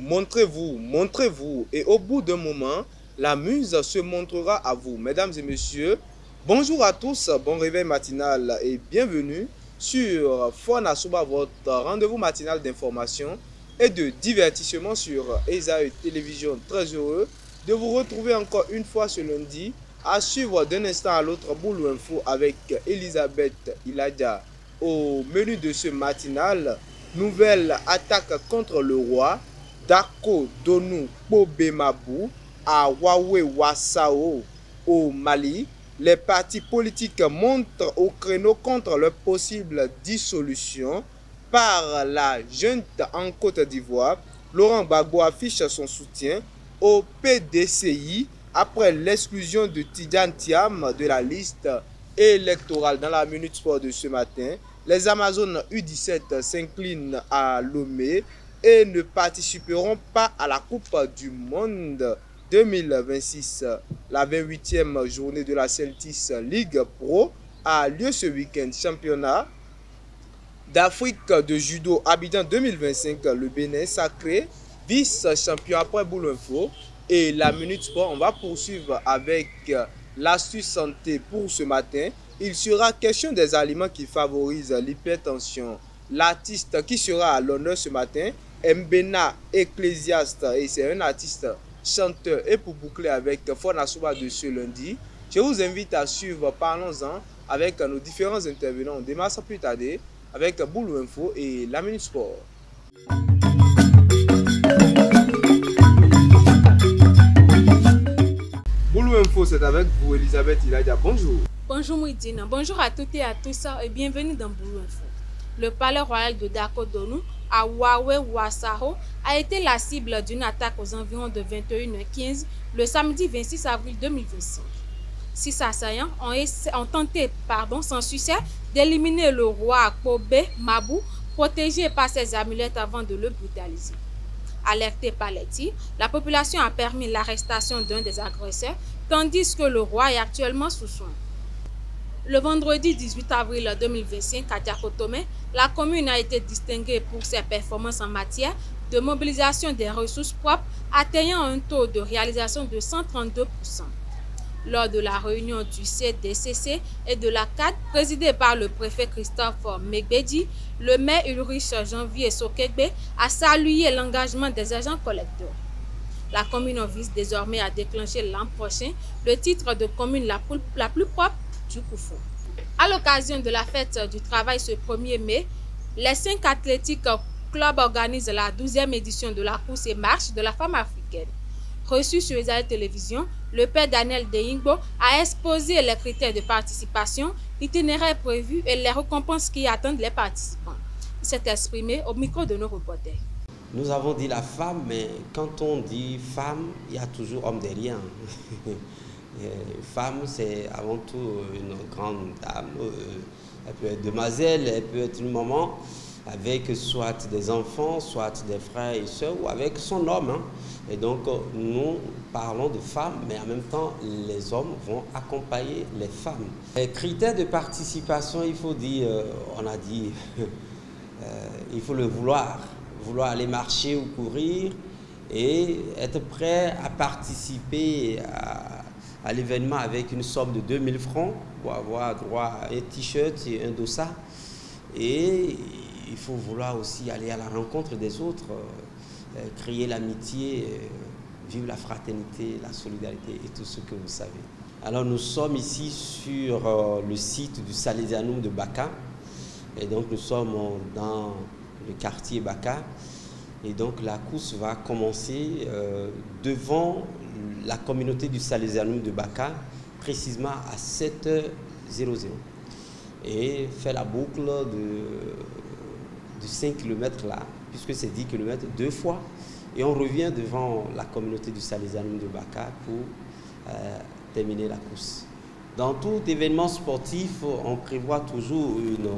montrez-vous, montrez-vous. Et au bout d'un moment, la muse se montrera à vous. Mesdames et messieurs, bonjour à tous, bon réveil matinal et bienvenue sur Fona Souba, votre rendez-vous matinal d'information et de divertissement sur Esaü Télévision. Très heureux de vous retrouver encore une fois ce lundi à suivre d'un instant à l'autre Boulou Info avec Elisabeth Iladia. Au menu de ce matinal, nouvelle attaque contre le roi, Dako Donou Pobemabou à Wawe Wassao au Mali. Les partis politiques montent au créneau contre leur possible dissolution par la junte en Côte d'Ivoire. Laurent Gbagbo affiche son soutien au PDCI après l'exclusion de Tidjane Thiam de la liste électorale. Dans la Minute Sport de ce matin, les Amazones U17 s'inclinent à Lomé et ne participeront pas à la Coupe du Monde 2026. La 28e journée de la Celtics League Pro a lieu ce week-end. Championnat d'Afrique de judo Abidjan 2025, le Bénin sacré vice-champion après Boulou Info. Et la Minute Sport, on va poursuivre avec l'astuce santé pour ce matin. Il sera question des aliments qui favorisent l'hypertension. L'artiste qui sera à l'honneur ce matin, Mbena Ecclésiaste, et c'est un artiste chanteur. Et pour boucler avec Fona Souba de ce lundi, je vous invite à suivre Parlons-en avec nos différents intervenants. On démarre sans plus tarder avec Boulou Info et la Minute Sport. Boulou Info, c'est avec vous, Elisabeth Iladia. Bonjour. Bonjour Mouidine, bonjour à toutes et à tous et bienvenue dans Boulou Info. Le palais royal de Dako Donou à Wawe Wassao a été la cible d'une attaque aux environs de 21h15 le samedi 26 avril 2025. 6 assaillants ont tenté sans succès d'éliminer le roi Pobemabou, protégé par ses amulettes avant de le brutaliser. Alertée par les tirs, la population a permis l'arrestation d'un des agresseurs, tandis que le roi est actuellement sous soin. Le vendredi 18 avril 2025 à Diakotomé, la commune a été distinguée pour ses performances en matière de mobilisation des ressources propres, atteignant un taux de réalisation de 132%. Lors de la réunion du CDCC et de la CAD, présidée par le préfet Christophe Megbedi, le maire Ulrich Janvier Sokegbe a salué l'engagement des agents collecteurs. La commune vise désormais à déclencher l'an prochain le titre de commune la plus propre du Koufou. À l'occasion de la fête du travail ce 1er mai, les 5 athlétiques clubs organisent la 12e édition de la course et marche de la femme africaine. Reçu sur Esaü Télévision, le père Daniel Deyingbo a exposé les critères de participation, l'itinéraire prévu et les récompenses qui attendent les participants. Il s'est exprimé au micro de nos reporters. Nous avons dit la femme, mais quand on dit femme, il y a toujours homme derrière. Femme, c'est avant tout une grande dame. Elle peut être demoiselle, elle peut être une maman, avec soit des enfants, soit des frères et sœurs, ou avec son homme. Hein. Et donc, nous parlons de femmes, mais en même temps, les hommes vont accompagner les femmes. Les critères de participation, il faut dire, on a dit, il faut le vouloir aller marcher ou courir et être prêt à participer à l'événement avec une somme de 2000 francs pour avoir droit à un t-shirt et un dossard. Et il faut vouloir aussi aller à la rencontre des autres, créer l'amitié, vivre la fraternité, la solidarité et tout ce que vous savez. Alors nous sommes ici sur le site du Salesianum de Baka. Et donc nous sommes dans le quartier Baka. Et donc la course va commencer devant la communauté du Salesianum de Baka, précisément à 7h00. Et fait la boucle de 5 km là, puisque c'est 10 km 2 fois. Et on revient devant la communauté du Salesianum de Baka pour terminer la course. Dans tout événement sportif, on prévoit toujours une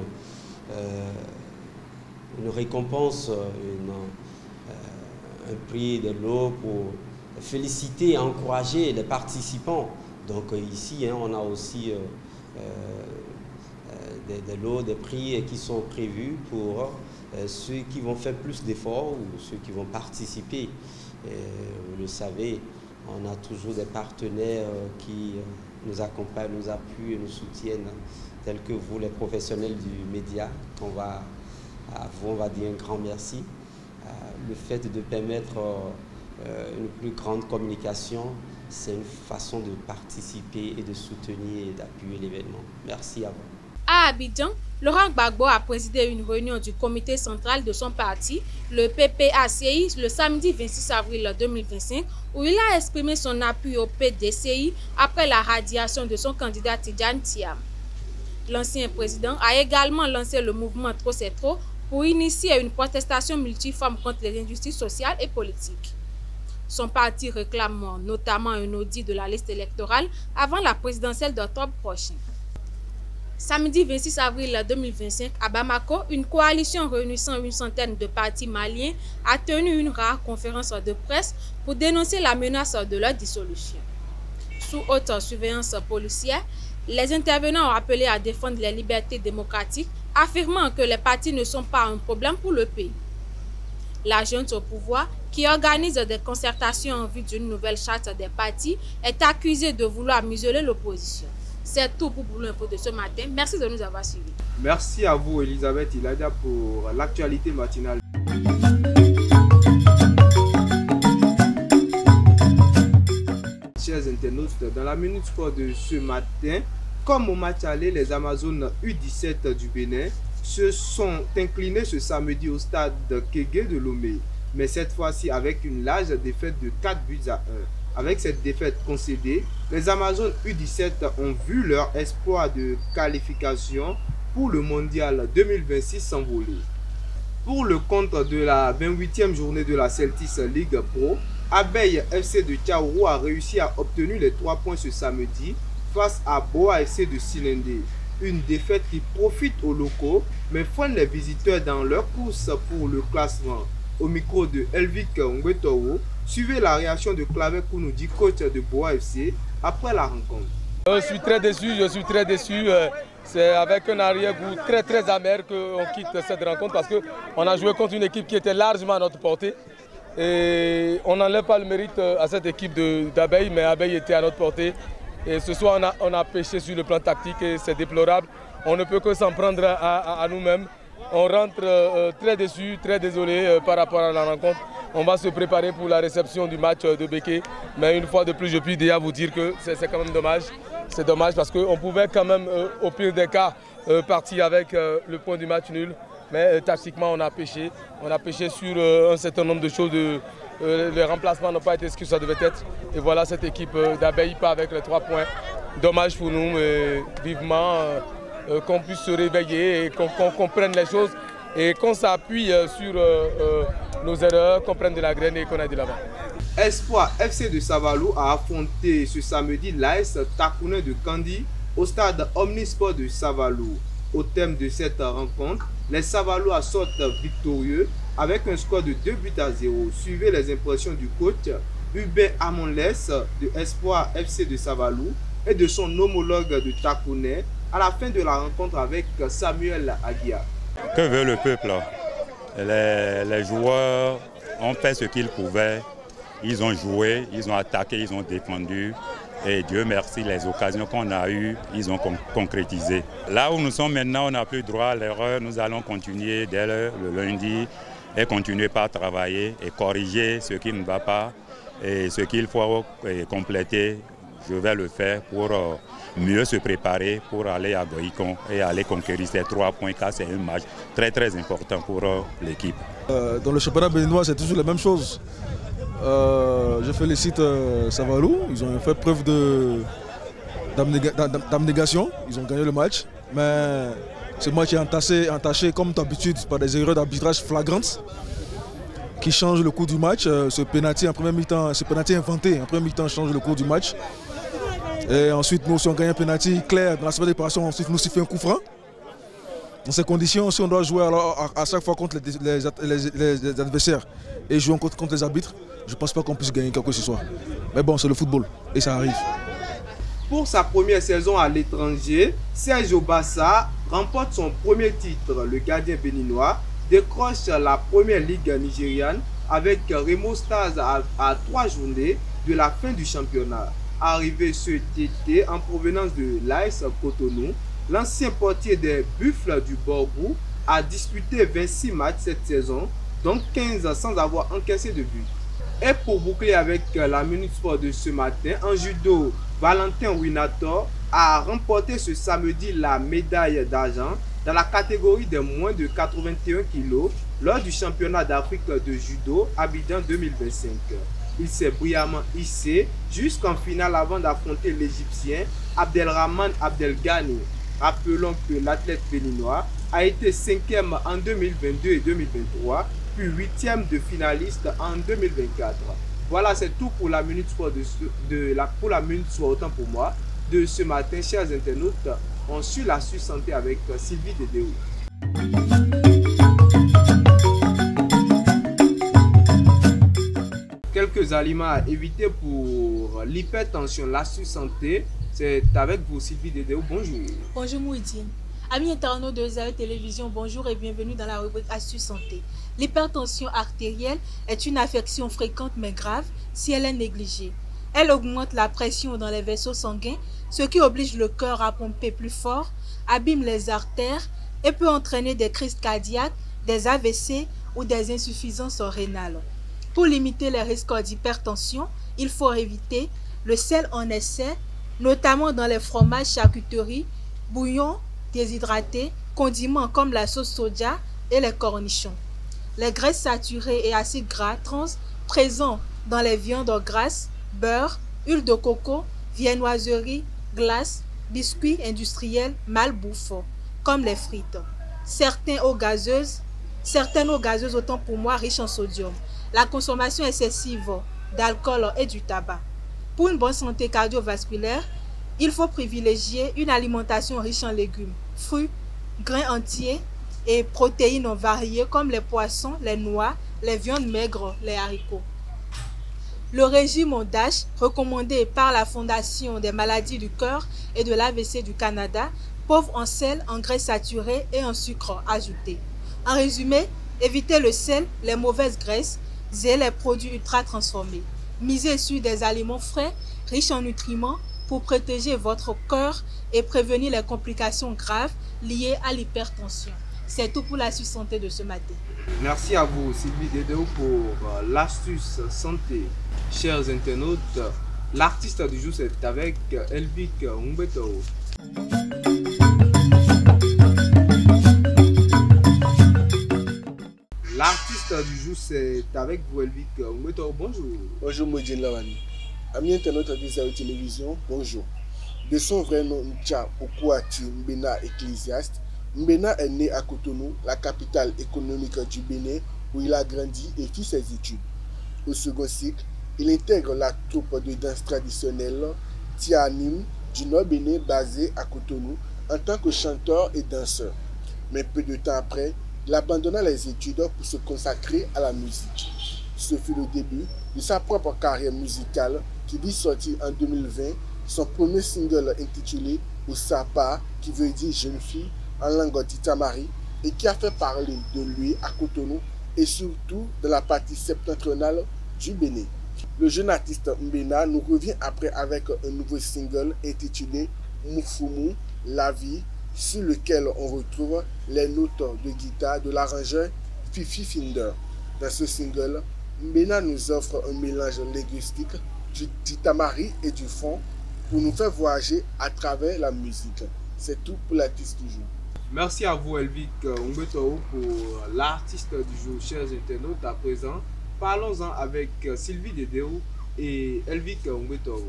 récompense, un prix de l'eau pour féliciter et encourager les participants. Donc ici, on a aussi des lots, des prix qui sont prévus pour ceux qui vont faire plus d'efforts ou ceux qui vont participer. Vous le savez, on a toujours des partenaires qui nous accompagnent, nous appuient et nous soutiennent, tels que vous, les professionnels du média. À vous, on va dire un grand merci. Le fait de permettre une plus grande communication, c'est une façon de participer et de soutenir et d'appuyer l'événement. Merci à vous. À Abidjan, Laurent Gbagbo a présidé une réunion du comité central de son parti, le PPACI, le samedi 26 avril 2025, où il a exprimé son appui au PDCI après la radiation de son candidat Tidjane Thiam. L'ancien président a également lancé le mouvement Trop c'est trop pour initier une protestation multiforme contre les injustices sociales et politiques. Son parti réclame notamment un audit de la liste électorale avant la présidentielle d'octobre prochain. Samedi 26 avril 2025, à Bamako, une coalition réunissant une centaine de partis maliens a tenu une rare conférence de presse pour dénoncer la menace de leur dissolution. Sous haute surveillance policière, les intervenants ont appelé à défendre les libertés démocratiques, affirmant que les partis ne sont pas un problème pour le pays. La junte au pouvoir, qui organise des concertations en vue d'une nouvelle charte des partis, est accusée de vouloir museler l'opposition. C'est tout pour Boulou Info de ce matin. Merci de nous avoir suivis. Merci à vous, Elisabeth Iladia, pour l'actualité matinale. Chers internautes, dans la Minute Sport de ce matin, comme au match aller, les Amazones U17 du Bénin se sont inclinés ce samedi au stade Kégué de Lomé, mais cette fois-ci avec une large défaite de 4 buts à 1. Avec cette défaite concédée, les Amazones U17 ont vu leur espoir de qualification pour le mondial 2026 s'envoler. Pour le compte de la 28e journée de la Celtics League Pro, Abeille FC de Tchaourou a réussi à obtenir les 3 points ce samedi face à Boa FC de Silendé. Une défaite qui profite aux locaux, mais freine les visiteurs dans leur course pour le classement. Au micro de Elvic Ngwetowo, suivez la réaction de Claver Kounoudi, coach de Boa FC, après la rencontre. Je suis très déçu. C'est avec un arrière-goût très amer qu'on quitte cette rencontre parce qu'on a joué contre une équipe qui était largement à notre portée. Et on n'enlève pas le mérite à cette équipe d'Abeille, mais Abeille était à notre portée. Et ce soir, on a pêché sur le plan tactique et c'est déplorable. On ne peut que s'en prendre à nous-mêmes. On rentre très déçu, très désolé par rapport à la rencontre. On va se préparer pour la réception du match de Béké. Mais une fois de plus, je puis déjà vous dire que c'est quand même dommage. C'est dommage parce qu'on pouvait quand même, au pire des cas, partir avec le point du match nul. Mais tactiquement, on a pêché. On a pêché sur un certain nombre de choses. Les remplacements n'ont pas été ce que ça devait être. Et voilà, cette équipe d'Abeille part avec les 3 points. Dommage pour nous, mais vivement qu'on puisse se réveiller et qu'on comprenne les choses et qu'on s'appuie sur nos erreurs, qu'on prenne de la graine et qu'on aille de l'avant. Espoir FC de Savalou a affronté ce samedi l'AS Takounen de Kandi au stade Omnisport de Savalou. Au thème de cette rencontre, les Savalouas sortent victorieux avec un score de 2 buts à 0. Suivez les impressions du coach Hubert Amonles de Espoir FC de Savalou et de son homologue de Takounen à la fin de la rencontre avec Samuel Aguia. Que veut le peuple? Les joueurs ont fait ce qu'ils pouvaient. Ils ont joué, ils ont attaqué, ils ont défendu. Et Dieu merci, les occasions qu'on a eues, ils ont concrétisé. Là où nous sommes maintenant, on n'a plus droit à l'erreur. Nous allons continuer dès le lundi et continuer par travailler et corriger ce qui ne va pas et ce qu'il faut compléter. Je vais le faire pour mieux se préparer pour aller à Goïcon et aller conquérir ces 3 points car c'est un match très important pour l'équipe. Dans le championnat béninois, c'est toujours la même chose. Je félicite Savalou, ils ont fait preuve d'abnégation, ils ont gagné le match. Mais ce match est entaché comme d'habitude par des erreurs d'arbitrage flagrantes qui changent le cours du match. Ce pénalty en première mi-temps, ce pénalty inventé en première mi-temps change le cours du match. Et ensuite, nous, si on gagne un pénalty clair dans la seconde réparation, ensuite nous sifflons un coup franc. Dans ces conditions, si on doit jouer alors à chaque fois contre les adversaires et jouer contre les arbitres, je ne pense pas qu'on puisse gagner quelque chose ce soir. Mais bon, c'est le football et ça arrive. Pour sa première saison à l'étranger, Serge Obassa remporte son premier titre. Le gardien béninois décroche la première ligue nigériane avec Remo Stars à 3 journées de la fin du championnat. Arrivé cet été en provenance de l'AS Cotonou, l'ancien portier des Buffles du Borgou a disputé 26 matchs cette saison, dont 15 sans avoir encaissé de but. Et pour boucler avec la Minute Sport de ce matin, en judo, Valentin Winator a remporté ce samedi la médaille d'argent dans la catégorie des moins de 81 kg lors du championnat d'Afrique de judo Abidjan 2025. Il s'est brillamment hissé jusqu'en finale avant d'affronter l'Égyptien Abdelrahman Abdelghani. Rappelons que l'athlète béninois a été 5e en 2022 et 2023, puis 8e de finaliste en 2024. Voilà, c'est tout pour la Minute Sport pour la Minute Sport, autant pour moi, de ce matin. Chers internautes, on suit l'astuce santé avec Sylvie Dédéou. Quelques aliments à éviter pour l'hypertension, l'astuce santé, c'est avec vous Sylvie Dédéou. Bonjour. Bonjour Mouidine. Amis internautes de Zaïre Télévision, bonjour et bienvenue dans la rubrique Astuce Santé. L'hypertension artérielle est une affection fréquente mais grave si elle est négligée. Elle augmente la pression dans les vaisseaux sanguins, ce qui oblige le cœur à pomper plus fort, abîme les artères et peut entraîner des crises cardiaques, des AVC ou des insuffisances rénales. Pour limiter les risques d'hypertension, il faut éviter le sel en excès, notamment dans les fromages, charcuteries, bouillons déshydratés, condiments comme la sauce soja et les cornichons. Les graisses saturées et acides gras trans présents dans les viandes grasses, beurre, huile de coco, viennoiserie, glace, biscuits industriels mal bouffants, comme les frites. Certaines eaux gazeuses, autant pour moi, riches en sodium. La consommation excessive d'alcool et du tabac. Pour une bonne santé cardiovasculaire, il faut privilégier une alimentation riche en légumes, fruits, grains entiers et protéines variées comme les poissons, les noix, les viandes maigres, les haricots. Le régime DASH, recommandé par la Fondation des maladies du cœur et de l'AVC du Canada, pauvre en sel, en graisses saturées et en sucre ajouté. En résumé, évitez le sel, les mauvaises graisses et les produits ultra transformés. Misez sur des aliments frais, riches en nutriments, pour protéger votre cœur et prévenir les complications graves liées à l'hypertension. C'est tout pour l'astuce santé de ce matin. Merci à vous Sylvie Dédéou pour l'astuce santé. Chers internautes, l'artiste du jour c'est avec Elvic Umbeto. L'artiste du jour c'est avec vous Elvic Umbeto. Bonjour. Bonjour Moudjine Lavani. Amis internautes de Zaïre Télévision, bonjour. De son vrai nom Nja Okwati Mbena Ecclésiaste, Mbena est né à Cotonou, la capitale économique du Bénin, où il a grandi et fit ses études. Au second cycle, il intègre la troupe de danse traditionnelle Tianim du Nord Bénin basée à Cotonou en tant que chanteur et danseur. Mais peu de temps après, il abandonna les études pour se consacrer à la musique. Ce fut le début de sa propre carrière musicale qui vit sortir en 2020 son premier single intitulé Oussapa, qui veut dire jeune fille en langue titamari et qui a fait parler de lui à Cotonou et surtout dans la partie septentrionale du Bénin. Le jeune artiste Mbena nous revient après avec un nouveau single intitulé Moufoumou, la vie, sur lequel on retrouve les notes de guitare de l'arrangeur Fifi Finder. Dans ce single, Mbena nous offre un mélange linguistique du titamari et du fond pour nous faire voyager à travers la musique. C'est tout pour l'artiste du jour. Merci à vous Elvic Umbeto pour l'artiste du jour. Chers internautes, à présent, parlons-en avec Sylvie Dédéou et Elvic Umbeto.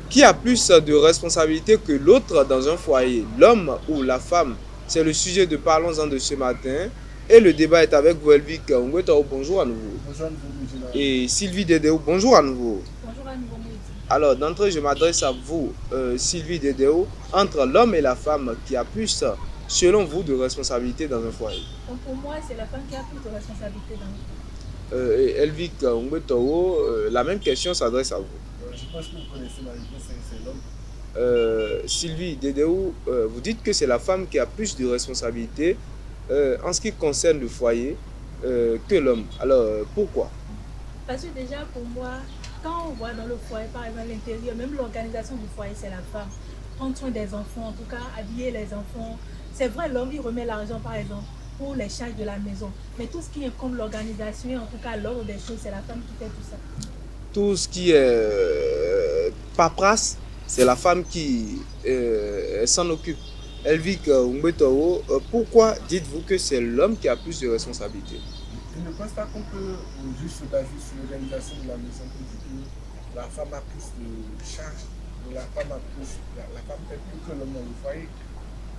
Qui a plus de responsabilités que l'autre dans un foyer, l'homme ou la femme? C'est le sujet de Parlons-en de ce matin. Et le débat est avec vous, Elvic Umbeto. Bonjour à nouveau. Bonjour à nouveau. Et Sylvie Dédéou, bonjour à nouveau. Bonjour à nouveau. Alors, d'entrée, je m'adresse à vous, Sylvie Dédéou. Entre l'homme et la femme, qui a plus, selon vous, de responsabilités dans un foyer? Donc pour moi, c'est la femme qui a plus de responsabilités dans le foyer. Et Elvic Umbeto, la même question s'adresse à vous. Je pense que vous connaissez la réponse, c'est l'homme. Sylvie Dédéou, vous dites que c'est la femme qui a plus de responsabilités en ce qui concerne le foyer que l'homme. Alors, pourquoi? Parce que déjà, pour moi, quand on voit dans le foyer, par exemple, l'intérieur, même l'organisation du foyer, c'est la femme. Prendre soin des enfants, en tout cas, habiller les enfants. C'est vrai, l'homme, il remet l'argent, par exemple, pour les charges de la maison. Mais tout ce qui est comme l'organisation, en tout cas, l'ordre des choses, c'est la femme qui fait tout ça. Tout ce qui est paperasse, c'est la femme qui s'en occupe. Elvic Umbeto, pourquoi dites-vous que c'est l'homme qui a plus de responsabilités? Je ne pense pas qu'on peut juste se baser sur l'organisation de la maison pour dire que la femme a plus de charges, la femme fait plus que l'homme dans le foyer.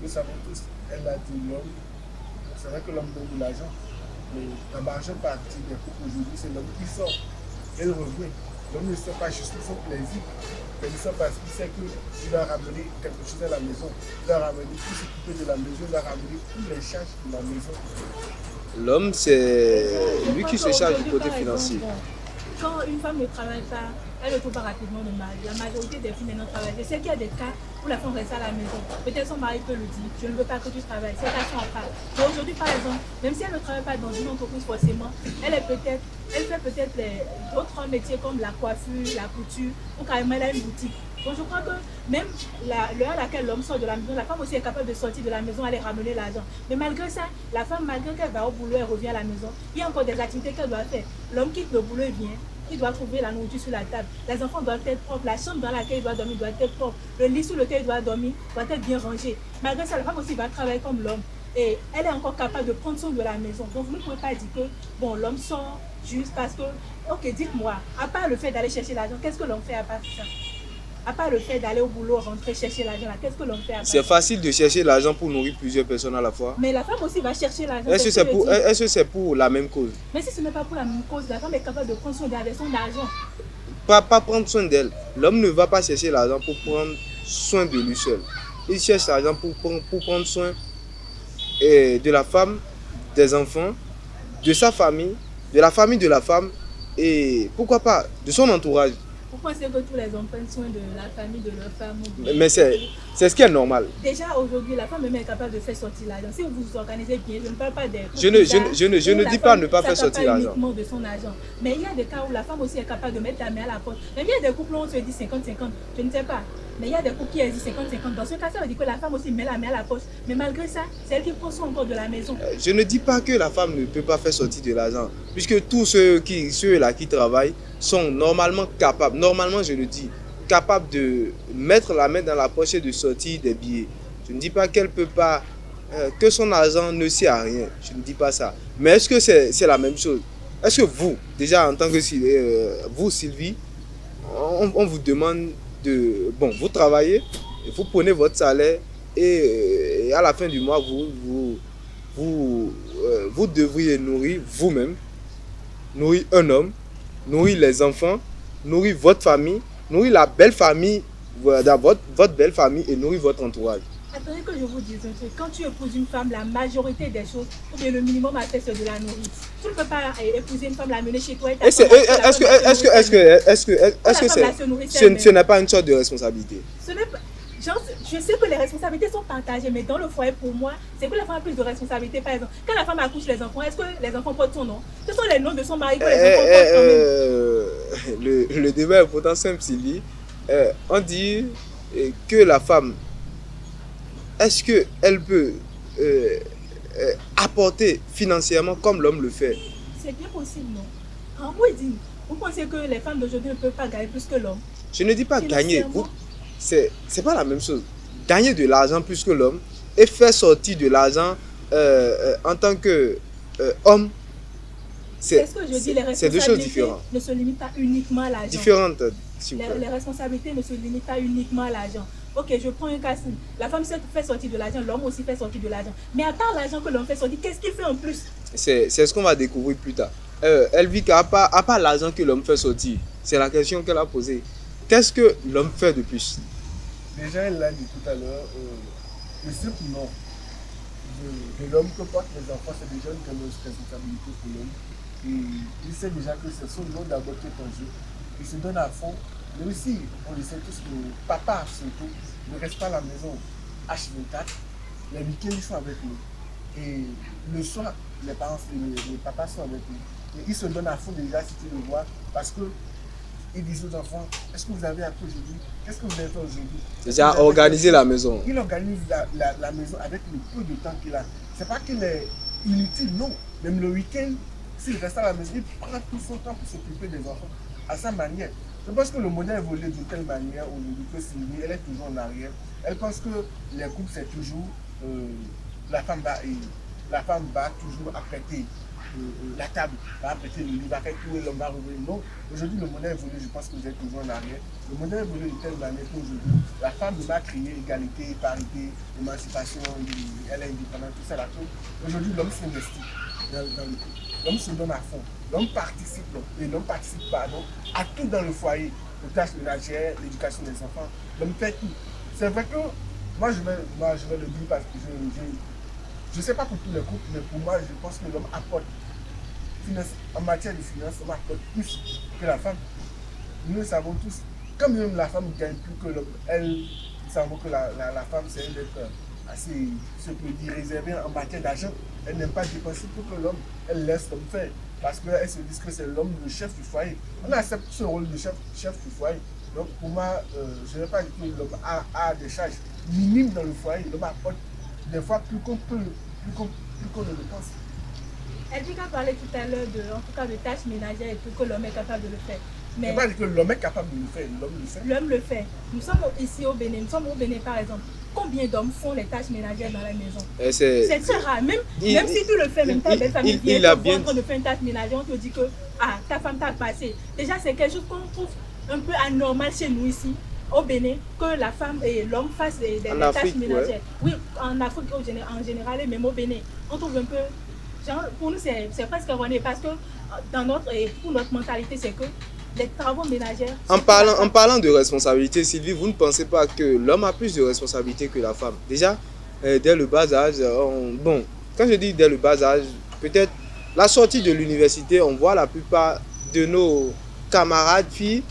Nous savons tous, elle a dit l'homme, c'est vrai que l'homme donne de l'argent, mais la majeure partie des couples aujourd'hui, c'est l'homme qui sort, elle revient. L'homme ne sort pas juste pour son plaisir, mais il sort parce qu'il sait qu'il doit ramener quelque chose à la maison, il doit ramener tout s'occuper de la maison, il doit ramener toutes les charges de la maison. L'homme, c'est lui qui se charge du côté financier. Quand une femme ne travaille pas, elle ne trouve pas rapidement de mari. La majorité des filles maintenant travaillent. Je sais qu'il y a des cas où la femme reste à la maison. Peut-être son mari peut le dire, je ne veux pas que tu travailles. Ces cas sont à part. Mais aujourd'hui, par exemple, même si elle ne travaille pas dans une entreprise forcément, elle fait peut-être d'autres métiers comme la coiffure, la couture, ou carrément elle a une boutique. Donc je crois que même l'heure à laquelle l'homme sort de la maison, la femme aussi est capable de sortir de la maison, aller ramener l'argent. Mais malgré ça, la femme, malgré qu'elle va au boulot, elle revient à la maison, il y a encore des activités qu'elle doit faire. L'homme quitte le boulot et vient, il doit trouver la nourriture sur la table. Les enfants doivent être propres, la chambre dans laquelle il doit dormir doit être propre, le lit sur lequel il doit dormir doit être bien rangé. Malgré ça, la femme aussi va travailler comme l'homme. Et elle est encore capable de prendre soin de la maison. Donc vous ne pouvez pas dire que bon, l'homme sort juste parce que, ok, dites-moi, à part le fait d'aller chercher l'argent, qu'est-ce que l'homme fait à part ça? À part le fait d'aller au boulot, rentrer, chercher l'argent, qu'est-ce que l'on fait à part? C'est facile de chercher l'argent pour nourrir plusieurs personnes à la fois. Mais la femme aussi va chercher l'argent. Est-ce que c'est pour la même cause? Mais si ce n'est pas pour la même cause, la femme est capable de prendre soin d'elle avec son argent. Pas prendre soin d'elle. L'homme ne va pas chercher l'argent pour prendre soin de lui seul. Il cherche l'argent pour prendre soin de la femme, des enfants, de sa famille, de la famille de la femme et pourquoi pas de son entourage. Pourquoi c'est que tous les hommes prennent soin de la famille, de leur femme? Mais c'est ce qui est normal. Déjà aujourd'hui, la femme même est capable de faire sortir l'argent. Si vous vous organisez bien, je ne parle pas des... Je ne dis pas ne pas faire sortir l'argent. Uniquement de son argent. Mais il y a des cas où la femme aussi est capable de mettre la main à la poche. Même il y a des couples où on se dit 50-50, je ne sais pas. Mais il y a des couples qui disent 50-50. Dans ce cas, ça veut dire que la femme aussi met la main à la poche. Mais malgré ça, c'est elle qui prend soin encore de la maison. Je ne dis pas que la femme ne peut pas faire sortir de l'argent. Puisque tous ceux-là qui travaillent sont normalement capables, normalement je le dis, capables de mettre la main dans la poche et de sortir des billets. Je ne dis pas qu'elle ne peut pas, que son argent ne sert à rien. Je ne dis pas ça. Mais est-ce que c'est la même chose? Est-ce que vous, déjà en tant que vous Sylvie, on vous demande de... Bon, vous travaillez, vous prenez votre salaire et à la fin du mois, vous devriez nourrir vous-même, nourrir un homme, nourrir les enfants, nourrir votre famille, nourrir la belle famille, votre belle famille et nourrir votre entourage. Attendez que je vous dise un truc. Quand tu épouses une femme, la majorité des choses, ou bien le minimum à faire, c'est de la nourrir. Tu ne peux pas épouser une femme, la mener chez toi et est-ce que ce n'est pas une sorte de responsabilité? Ce n'est pas... Je sais que les responsabilités sont partagées, mais dans le foyer, pour moi, c'est que la femme a plus de responsabilités. Par exemple, quand la femme accouche les enfants, est-ce que les enfants portent son nom? Ce sont les noms de son mari que les enfants portent quand même. Le débat est pourtant simple, Sylvie. On dit que la femme, est-ce qu'elle peut apporter financièrement comme l'homme le fait? C'est bien possible, non? En dit, vous pensez que les femmes d'aujourd'hui ne peuvent pas gagner plus que l'homme? Je ne dis pas gagner. C'est pas la même chose. Gagner de l'argent plus que l'homme et faire sortir de l'argent en tant qu'homme, c'est deux choses différentes. Ne se limitent pas uniquement à l'argent. Différentes. Les responsabilités ne se limitent pas uniquement à l'argent. Ok, je prends un cas simple. La femme fait sortir de l'argent, l'homme aussi fait sortir de l'argent. Mais à part l'argent que l'homme fait sortir, qu'est-ce qu'il fait en plus? C'est ce qu'on va découvrir plus tard. Elvika, à part l'argent que l'homme fait sortir, c'est la question qu'elle a posée. Qu'est-ce que l'homme fait de plus? Déjà, elle l'a dit tout à l'heure, le simple nom de l'homme que portent les enfants, c'est déjà une grande responsabilité pour l'homme. Et il sait déjà que c'est son nom d'abord qui est en jeu. Il se donne à fond Mais aussi, on le sait tous que papa, surtout, ne reste pas à la maison H24. Les week-ends, ils sont avec nous. Et le soir, les parents, les papas sont avec nous. Et ils se donnent à fond déjà, si tu le vois, parce que ils disent aux enfants, est-ce que vous avez appris aujourd'hui? Qu'est-ce que vous avez fait aujourd'hui? Déjà organiser la maison. Il organise la maison avec le peu de temps qu'il a. C'est pas qu'il est inutile, non. Même le week-end, s'il reste à la maison, il prend tout son temps pour s'occuper des enfants à sa manière. Je pense que le modèle évolue d'une telle manière aujourd'hui que Sylvie, elle est toujours en arrière. Elle pense que les couples, c'est toujours la femme va toujours apprêter la table, va apprêter le lit, va faire tout et l'homme va revenir. Non, aujourd'hui le modèle évolue, je pense que vous êtes toujours en arrière. Le modèle évolue de telle manière qu'aujourd'hui, la femme va crier égalité, parité, émancipation, elle est indépendante, tout ça là. Aujourd'hui, l'homme s'investit dans le couple. L'homme se donne à fond. L'homme participe, et l'homme participe à tout dans le foyer, aux tâches ménagères, l'éducation des enfants. L'homme fait tout. C'est vrai que moi je vais le dire parce que je ne sais pas pour tous les couples, mais pour moi, je pense que l'homme apporte, en matière de finances, l'homme apporte plus que la femme. Nous le savons tous, quand même la femme gagne plus que l'homme, nous savons que la femme, c'est un être assez, ce peut dire, réservé en matière d'argent. Elle n'aime pas dépenser pour que l'homme, elle laisse l'homme faire. Parce qu'elle se dit que c'est l'homme le chef du foyer. On accepte ce rôle de chef du foyer. Donc pour moi, je ne vais pas dire que l'homme a des charges minimes dans le foyer. L'homme apporte des fois plus qu'on ne le pense. Elle dit qu'à parler tout à l'heure en tout cas de tâches ménagères et tout, que l'homme est capable de le faire. Mais je ne pas dire que l'homme est capable de le faire, l'homme le fait. L'homme le fait. Nous sommes ici au Bénin, par exemple. Combien d'hommes font les tâches ménagères dans la maison? C'est très rare. Même si tu le fais, même ta belle famille vient en train de faire une tâche ménagère, on te dit que ta femme t'a passé. Déjà, c'est quelque chose qu'on trouve un peu anormal chez nous ici, au Bénin, que la femme et l'homme fassent des tâches ménagères. Ouais. Oui, en Afrique en général et même au Bénin, on trouve un peu... Genre, pour nous, c'est presque erroné parce que pour notre mentalité, c'est que les travaux ménagers... En parlant de responsabilité, Sylvie, vous ne pensez pas que l'homme a plus de responsabilité que la femme? Déjà, dès le bas âge, bon, quand je dis dès le bas âge, peut-être la sortie de l'université, on voit la plupart de nos camarades filles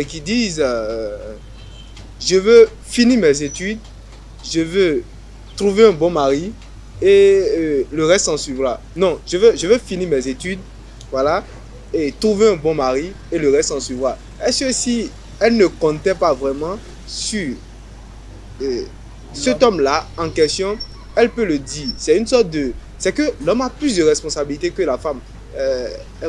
qui disent je veux finir mes études, je veux trouver un bon mari et le reste en suivra. Non, je veux finir mes études, voilà, et trouver un bon mari et le reste en suivra. Est-ce que si elle ne comptait pas vraiment sur cet homme-là en question, elle peut le dire? C'est une sorte de... C'est que l'homme a plus de responsabilités que la femme.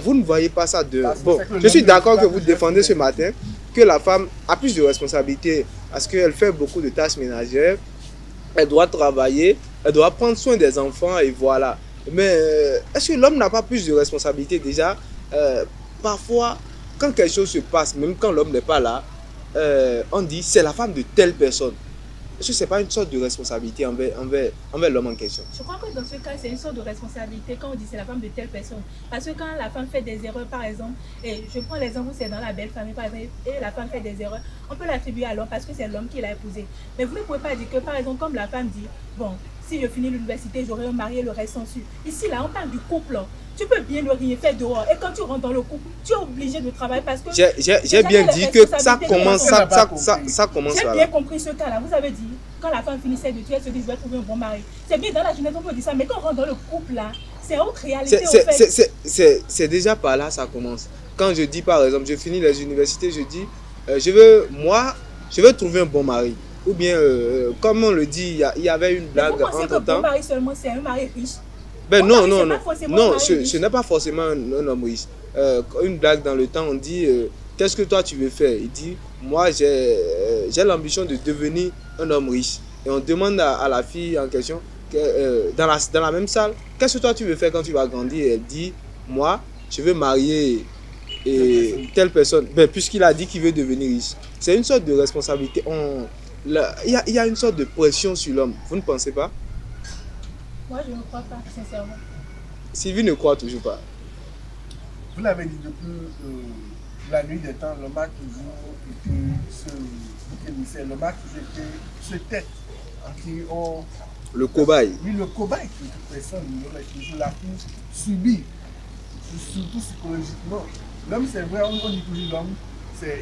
Vous ne voyez pas ça de... Bon, je suis d'accord que vous défendez ce matin que la femme a plus de responsabilités parce qu'elle fait beaucoup de tâches ménagères, elle doit travailler, elle doit prendre soin des enfants et voilà. Mais est-ce que l'homme n'a pas plus de responsabilités déjà? Parfois, quand quelque chose se passe, même quand l'homme n'est pas là, on dit c'est la femme de telle personne. Est-ce que ce n'est pas une sorte de responsabilité envers l'homme en question? Je crois que dans ce cas, c'est une sorte de responsabilité quand on dit c'est la femme de telle personne. Parce que quand la femme fait des erreurs, par exemple, et je prends l'exemple où c'est dans la belle famille, par exemple, et la femme fait des erreurs, on peut l'attribuer à l'homme parce que c'est l'homme qui l'a épousée. Mais vous ne pouvez pas dire que, par exemple, comme la femme dit, bon, si je finis l'université, j'aurai un mari et le reste en suit. Ici, là, on parle du couple. Tu peux bien le rien faire dehors. Et quand tu rentres dans le couple, tu es obligé de travailler parce que... J'ai bien dit que ça commence J'ai bien compris ce cas-là. Vous avez dit, quand la femme finissait de tuer, elle se dit, je vais trouver un bon mari. C'est bien dans la jeunesse, on peut dire ça. Mais quand on rentre dans le couple, là, c'est autre réalité. C'est déjà par là ça commence. Quand je dis, par exemple, je finis les universités, je dis, je veux trouver un bon mari. Ou bien, comme on le dit, il y avait une blague entre-temps. Un bon mari seulement, c'est un mari riche. Ben non, ce n'est pas forcément un homme riche. Une blague dans le temps, on dit, qu'est-ce que toi tu veux faire? Il dit, moi j'ai l'ambition de devenir un homme riche. Et on demande à la fille en question, dans la même salle, qu'est-ce que toi tu veux faire quand tu vas grandir? Et elle dit, moi je veux marier telle personne. Ben, puisqu'il a dit qu'il veut devenir riche. C'est une sorte de responsabilité. Il y a une sorte de pression sur l'homme. Vous ne pensez pas? Moi, je ne crois pas, sincèrement. Sylvie ne croit toujours pas. Vous l'avez dit depuis la nuit des temps, l'homme a toujours été ce émissaire, l'homme a toujours été ce tête qui ont... Le cobaye. Oui, le cobaye de toute personne. L'homme est toujours là pour subir, surtout psychologiquement. L'homme, c'est vrai, on dit toujours l'homme,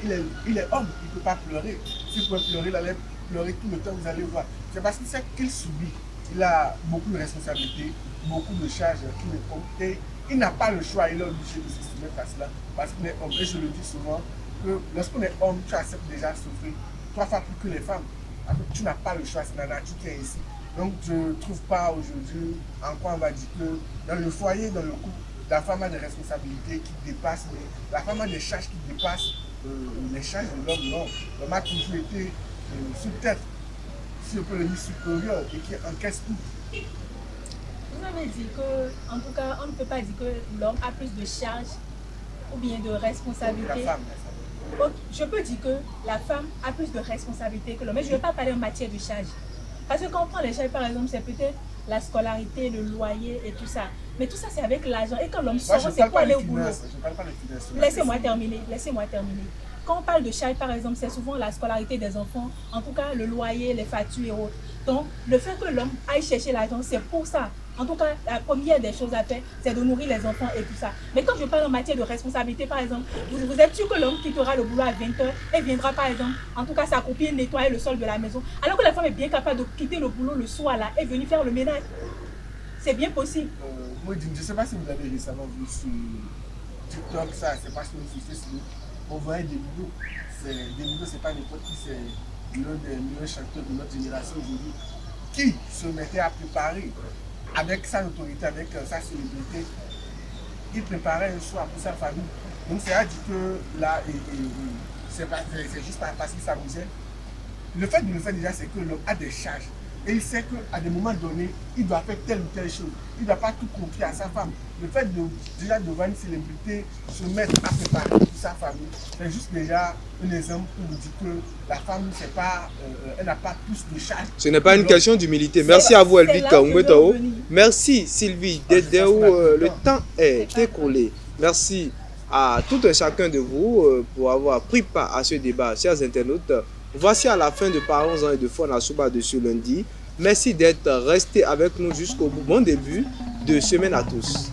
il est homme, il ne peut pas pleurer. S'il pouvait pleurer, il allait pleurer tout le temps, vous allez voir. C'est parce que c'est qu'il subit. Il a beaucoup de responsabilités, beaucoup de charges qui le comptent. Et il n'a pas le choix, il est obligé de se soumettre à cela. Parce qu'il est homme. Et je le dis souvent, que lorsqu'on est homme, tu acceptes déjà de souffrir 3 fois plus que les femmes. En fait, tu n'as pas le choix, c'est la nature qui est ici. Donc je ne trouve pas aujourd'hui en quoi on va dire que dans le foyer, dans le couple, la femme a des responsabilités qui dépassent, la femme a des charges qui dépassent les charges de l'homme. Non, l'homme a toujours été sous tête, si on peut le dire, supérieur et qui encaisse tout. Vous avez dit que, en tout cas, on ne peut pas dire que l'homme a plus de charges ou bien de responsabilités. La femme. Donc, je peux dire que la femme a plus de responsabilités que l'homme, mais je ne vais pas parler en matière de charges. Parce que quand on prend les charges, par exemple, c'est peut-être la scolarité, le loyer et tout ça. Mais tout ça, c'est avec l'argent. Et quand l'homme sort, c'est pour aller au boulot. Laissez-moi terminer. Quand on parle de charges, par exemple, c'est souvent la scolarité des enfants, en tout cas le loyer, les factures et autres. Donc, le fait que l'homme aille chercher l'argent, c'est pour ça. En tout cas, la première des choses à faire, c'est de nourrir les enfants et tout ça. Mais quand je parle en matière de responsabilité, par exemple, vous êtes sûr que l'homme quittera le boulot à 20h et viendra, par exemple, en tout cas sa copine nettoyer le sol de la maison, alors que la femme est bien capable de quitter le boulot le soir là et venir faire le ménage. C'est bien possible. Moi, je ne sais pas si vous avez récemment vu sur TikTok, ça, c'est pas sur Facebook, on voyait des vidéos. Des vidéos, c'est pas n'importe qui, c'est l'un des meilleurs chanteurs de notre génération aujourd'hui qui se mettait à préparer avec sa notoriété, avec sa célébrité. Il préparait un soir pour sa famille. Donc c'est à dire que là, c'est juste parce qu'il s'amusait. Le fait de le faire déjà, c'est que l'homme a des charges. Et il sait qu'à des moments donnés, il doit faire telle ou telle chose. Il ne doit pas tout confier à sa femme. Le fait de déjà devant une célébrité, se mettre à préparer pour sa famille, c'est juste déjà un exemple pour nous dire que la femme, elle n'a pas plus de charge. Ce n'est pas une question d'humilité. Merci à vous, Elvika Umwetao. Merci, Sylvie Dedeo. Le temps est écoulé. Merci à tout un chacun de vous pour avoir pris part à ce débat. Chers internautes, voici à la fin de Parlons-en et de Fon Assoba de ce lundi. Merci d'être restés avec nous jusqu'au bon début de semaine à tous.